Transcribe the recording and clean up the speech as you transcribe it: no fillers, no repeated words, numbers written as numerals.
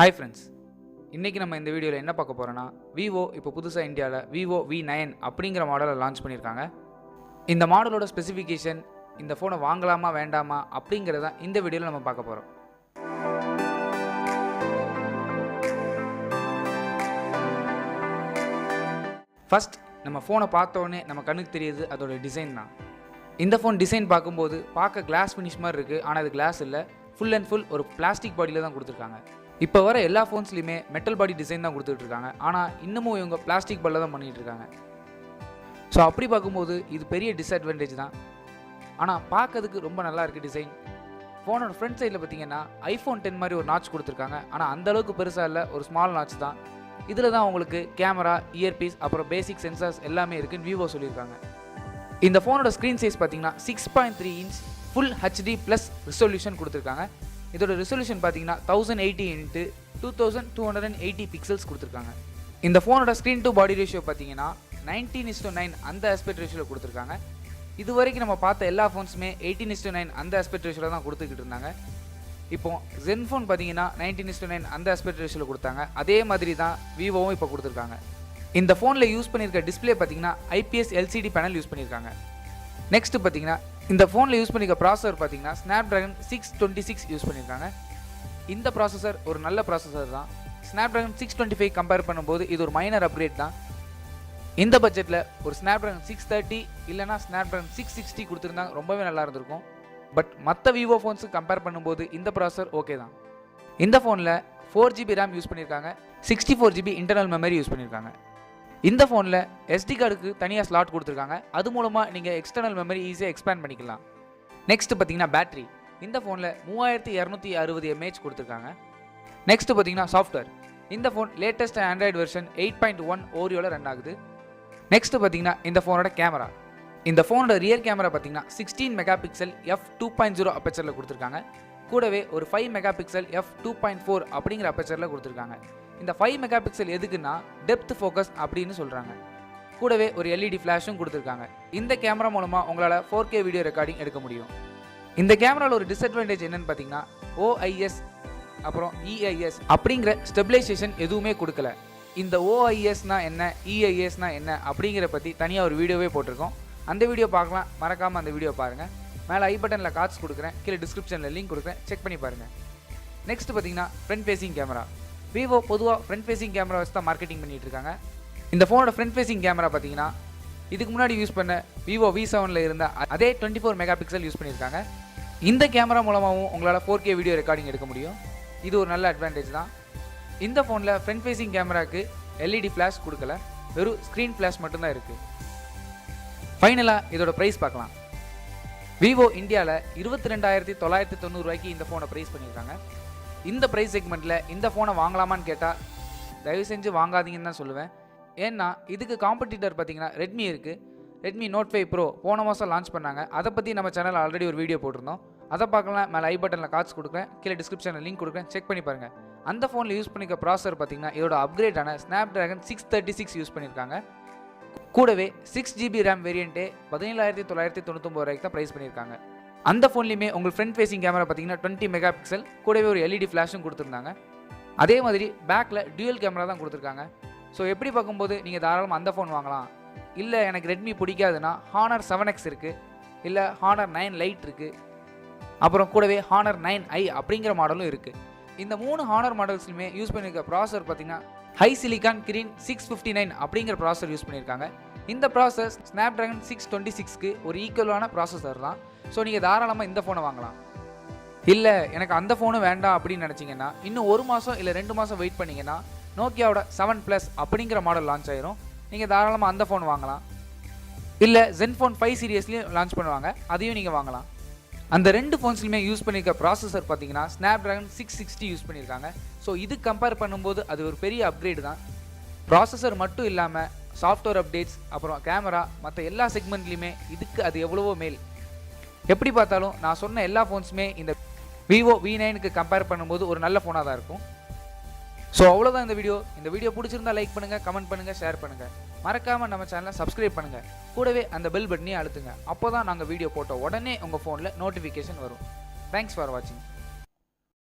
Hi friends, இன்றைக்கி நம்ம இந்த வீடியோவில் என்ன பார்க்க போகிறோன்னா, விவோ இப்போ புதுசாக இந்தியாவில் விவோ V9 அப்படிங்கிற மாடலை லான்ச் பண்ணியிருக்காங்க. இந்த மாடலோட ஸ்பெசிஃபிகேஷன், இந்த ஃபோனை வாங்கலாமா வேண்டாமா அப்படிங்கிறத இந்த வீடியோவில் நம்ம பார்க்க போகிறோம். ஃபர்ஸ்ட் நம்ம ஃபோனை பார்த்தோன்னே நம்ம கண்ணுக்கு தெரியுது அதோட டிசைன் தான். இந்த ஃபோன் டிசைன் பார்க்கும்போது பார்க்க கிளாஸ் ஃபினிஷ் மாதிரி இருக்குது, ஆனால் அது கிளாஸ் இல்லை, ஃபுல் அண்ட் ஃபுல் ஒரு பிளாஸ்டிக் பாடியில் தான் கொடுத்துருக்காங்க. இப்போ வர எல்லா ஃபோன்ஸ்லையுமே மெட்டல் பாடி டிசைன் தான் கொடுத்துட்ருக்காங்க, ஆனால் இன்னமும் இவங்க பிளாஸ்டிக் பாடியில் தான் பண்ணிகிட்டு இருக்காங்க. ஸோ அப்படி பார்க்கும்போது இது பெரிய டிஸ்அட்வான்டேஜ் தான். ஆனால் பார்க்கறதுக்கு ரொம்ப நல்லா இருக்குது டிசைன். ஃபோனோட ஃப்ரண்ட் சைடில் பார்த்தீங்கன்னா iPhone 10 மாதிரி ஒரு நாட்ச் கொடுத்துருக்காங்க, ஆனால் அந்தளவுக்கு பெருசாக இல்லை, ஒரு ஸ்மால் நாட்ச் தான். இதில் தான் உங்களுக்கு கேமரா, இயர்பீஸ், அப்புறம் பேசிக் சென்சார்ஸ் எல்லாமே இருக்குன்னு விவோ சொல்லியிருக்காங்க. இந்த ஃபோனோட ஸ்க்ரீன் சைஸ் பார்த்தீங்கன்னா 6.3 inch full HD plus resolution கொடுத்துருக்காங்க. இதோட ரெசல்யூஷன் பார்த்தீங்கன்னா 1080 x 2280 பிக்சல்ஸ் கொடுத்துருக்காங்க. இந்த ஃபோனோட ஸ்க்ரீன் டு பாடி ரேஷியோ பார்த்தீங்கன்னா 19:9 அந்த ஆஸ்பெக்ட் ரேஷியோவில் கொடுத்துருக்காங்க. இது வரைக்கும் நம்ம பார்த்த எல்லா ஃபோன்ஸுமே 18:9 அந்த ஆஸ்பெக்ட் ரேஷியோவில் தான் கொடுத்துக்கிட்டு இருந்தாங்க. இப்போ ஃபோன் பார்த்தீங்கன்னா 19:9 அந்த ஆஸ்பெக்ட் ரேஷியோவில் கொடுத்தாங்க. அதே மாதிரி தான் விவோவும் இப்போ கொடுத்துருக்காங்க. இந்த ஃபோனில் யூஸ் பண்ணியிருக்க டிஸ்பிளே பார்த்தீங்கன்னா IPS LCD பேனல் யூஸ் பண்ணியிருக்காங்க. நெக்ஸ்ட் பார்த்தீங்கன்னா இந்த ஃபோனில் யூஸ் பண்ணிக்க ப்ராசஸர் பார்த்தீங்கன்னா Snapdragon 626 யூஸ் பண்ணியிருக்காங்க. இந்த ப்ராசஸர் ஒரு நல்ல ப்ராசஸர் தான். Snapdragon 625 கம்பேர் பண்ணும்போது இது ஒரு மைனர் அப்கிரேட் தான். இந்த பட்ஜெட்டில் ஒரு Snapdragon 630 இல்லைனா Snapdragon 660 கொடுத்துருந்தாங்க, ரொம்பவே நல்லா இருந்திருக்கும். பட் மற்ற விவோ ஃபோன்ஸுக்கு கம்பேர் பண்ணும்போது இந்த ப்ராசஸர் ஓகே தான். இந்த ஃபோனில் 4GB RAM யூஸ் பண்ணியிருக்காங்க, 64GB இன்டர்னல் மெமரி யூஸ் பண்ணியிருக்காங்க. இந்த ஃபோனில் SD கார்டுக்கு தனியாக ஸ்லாட் கொடுத்துருக்காங்க, அது மூலமாக நீங்கள் எக்ஸ்டர்னல் மெமரி ஈஸியாக எக்ஸ்பேண்ட் பண்ணிக்கலாம். நெக்ஸ்ட் பார்த்தீங்கன்னா பேட்டரி, இந்த ஃபோனில் 3260 mAh கொடுத்துருக்காங்க. நெக்ஸ்ட் பார்த்தீங்கன்னா சாஃப்ட்வேர், இந்த ஃபோன் லேட்டஸ்ட் ஆண்ட்ராய்டு வெர்ஷன் 8.1 ஓரியோவில் ரன் ஆகுது. நெக்ஸ்ட் பார்த்தீங்கன்னா இந்த ஃபோனோட கேமரா, இந்த ஃபோனோட ரியர் கேமரா பார்த்தீங்கன்னா 16 மெகாபிக்சல் f2.0 அப்பச்சரில் கொடுத்துருக்காங்க. கூடவே ஒரு 5 மெகாபிக்சல் f2.4 அப்படிங்கிற அப்பச்சரில் கொடுத்துருக்காங்க. இந்த 5 மெகாபிக்சல் எதுக்குன்னா டெப்த் ஃபோக்கஸ் அப்படின்னு சொல்கிறாங்க. கூடவே ஒரு LED ஃப்ளாஷும் கொடுத்துருக்காங்க. இந்த கேமரா மூலமாக உங்களால் 4K வீடியோ ரெக்கார்டிங் எடுக்க முடியும். இந்த கேமராவில் ஒரு டிஸ்அட்வான்டேஜ் என்னென்னு பார்த்தீங்கன்னா OIS அப்புறம் EIS அப்படிங்கிற ஸ்டெபிலைசேஷன் எதுவுமே கொடுக்கல. இந்த OISனா என்ன, EISனா என்ன அப்படிங்கிற பற்றி தனியாக ஒரு வீடியோவே போட்டிருக்கோம். அந்த வீடியோ பார்க்கலாம், மறக்காமல் அந்த வீடியோ பாருங்கள். மேலே ஐ பட்டனில் கார்ட்ஸ் கொடுக்குறேன், கீழே டிஸ்கிரிப்ஷனில் லிங்க் கொடுக்குறேன், செக் பண்ணி பாருங்கள். நெக்ஸ்ட் பார்த்தீங்கன்னா ஃப்ரண்ட் ஃபேசிங் கேமரா. விவோ பொதுவாக ஃப்ரண்ட் ஃபேசிங் கேமரா வச்சு தான் மார்க்கெட்டிங் பண்ணிகிட்டு இருக்காங்க. இந்த ஃபோனோட ஃப்ரண்ட் ஃபேசிங் கேமரா பார்த்தீங்கன்னா இதுக்கு முன்னாடி யூஸ் பண்ண விவோ V7ல் இருந்த அதே 24 மெகாபிக்சல் யூஸ் பண்ணியிருக்காங்க. இந்த கேமரா மூலமாகவும் உங்களால் 4K வீடியோ ரெக்கார்டிங் எடுக்க முடியும். இது ஒரு நல்ல அட்வான்டேஜ் தான். இந்த ஃபோனில் ஃப்ரண்ட் ஃபேசிங் கேமராவுக்கு LED ஃப்ளாஷ் கொடுக்கல, வெறும் ஸ்க்ரீன் ஃப்ளாஷ் மட்டும்தான் இருக்குது. ஃபைனலாக இதோட ப்ரைஸ் பார்க்கலாம். விவோ இந்தியாவில் 22,990 ரூபாய்க்கு இந்த ஃபோனை ப்ரைஸ் பண்ணியிருக்காங்க. இந்த ப்ரைஸ் செக்மெண்ட்டில் இந்த ஃபோனை வாங்கலாமான்னு கேட்டால் தயவு செஞ்சு வாங்காதீங்கன்னு தான் சொல்லுவேன். ஏன்னா இதுக்கு காம்படிட்டர் பார்த்தீங்கன்னா ரெட்மி இருக்குது. ரெட்மி Note 5 Pro போன மாதம் லான்ச் பண்ணாங்க. அதை பற்றி நம்ம சேனல் ஆல்ரெடி ஒரு வீடியோ போட்டிருந்தோம், அதை பார்க்கலாம். மேலே ஐ பட்டனில் கார்ட்ஸ் கொடுக்குறேன், கீழே டிஸ்கிரிப்ஷனில் லிங்க் கொடுக்குறேன், செக் பண்ணி பாருங்கள். அந்த ஃபோனில் யூஸ் பண்ணிக்க ப்ராசஸர் பார்த்தீங்கன்னா இதோட அப்கிரேடான Snapdragon 636 யூஸ் பண்ணியிருக்காங்க. கூடவே 6GB RAM வேரியண்ட்டே 17,999 ரூபாய்க்கு தான் ப்ரைஸ் பண்ணியிருக்காங்க. அந்த ஃபோன்லையுமே உங்கள் ஃப்ரண்ட் ஃபேசிங் கேமரா பார்த்தீங்கன்னா 20 மெகாபிக்சல், கூடவே ஒரு LED ஃப்ளாஷும் கொடுத்துருந்தாங்க. அதே மாதிரி பேக்கில் டியூயல் கேமரா தான் கொடுத்துருக்காங்க. ஸோ எப்படி பார்க்கும்போது நீங்கள் தாராளமாக அந்த ஃபோன் வாங்கலாம். இல்லை எனக்கு ரெட்மி பிடிக்காதுன்னா Honor 7X இருக்குது, இல்லை Honor 9 Lite இருக்குது, அப்புறம் கூடவே Honor 9i அப்படிங்கிற மாடலும் இருக்குது. இந்த 3 Honor மாடல்ஸ்லையுமே யூஸ் பண்ணியிருக்க ப்ராசஸர் பார்த்தீங்கன்னா ஹை சிலிகான் கிரீன் 659 அப்படிங்கிற ப்ராசஸர் யூஸ் பண்ணியிருக்காங்க. இந்த ப்ராசஸ் Snapdragon 626க்கு ஒரு ஈக்குவலான ப்ராசஸர் தான். ஸோ நீங்கள் தாராளமாக இந்த ஃபோனை வாங்கலாம். இல்லை எனக்கு அந்த ஃபோனும் வேண்டாம் அப்படின்னு நினச்சிங்கன்னா இன்னும் 1 மாதம் இல்லை 2 மாதம் வெயிட் பண்ணிங்கன்னா நோக்கியாவோட 7 அப்படிங்கிற மாடல் லான்ச் ஆயிரும். நீங்கள் தாராளமாக அந்த ஃபோன் வாங்கலாம். இல்லை Zenfone 5 சீரியஸ்லேயும் லான்ச் பண்ணுவாங்க, அதையும் நீங்கள் வாங்கலாம். அந்த 2 ஃபோன்ஸ்லையுமே யூஸ் பண்ணியிருக்க ப்ராசஸர் பார்த்தீங்கன்னா Snapdragon 660 யூஸ் பண்ணியிருக்காங்க. ஸோ இது கம்பேர் பண்ணும்போது அது ஒரு பெரிய அப்கிரேடு தான். ப்ராசஸர் மட்டும் இல்லாமல் சாஃப்ட்வேர் அப்டேட்ஸ், அப்புறம் கேமரா, மற்ற எல்லா செக்மெண்ட்லேயுமே இதுக்கு அது எவ்வளவோ மேல். எப்படி பார்த்தாலும் நான் சொன்ன எல்லா ஃபோன்ஸுமே இந்த விவோ V9க்கு கம்பேர் பண்ணும்போது ஒரு நல்ல ஃபோனாக தான் இருக்கும். ஸோ அவ்வளோதான் இந்த வீடியோ. இந்த வீடியோ பிடிச்சிருந்தா லைக் பண்ணுங்கள், கமெண்ட் பண்ணுங்கள், ஷேர் பண்ணுங்கள். மறக்காமல் நம்ம சேனலை சப்ஸ்கிரைப் பண்ணுங்கள். கூடவே அந்த பெல் பட்டனையும் அழுத்துங்க. அப்போ தான் நாங்கள் வீடியோ போட்ட உடனே உங்கள் ஃபோனில் நோட்டிஃபிகேஷன் வரும். தேங்க்ஸ் ஃபார் வாட்சிங்.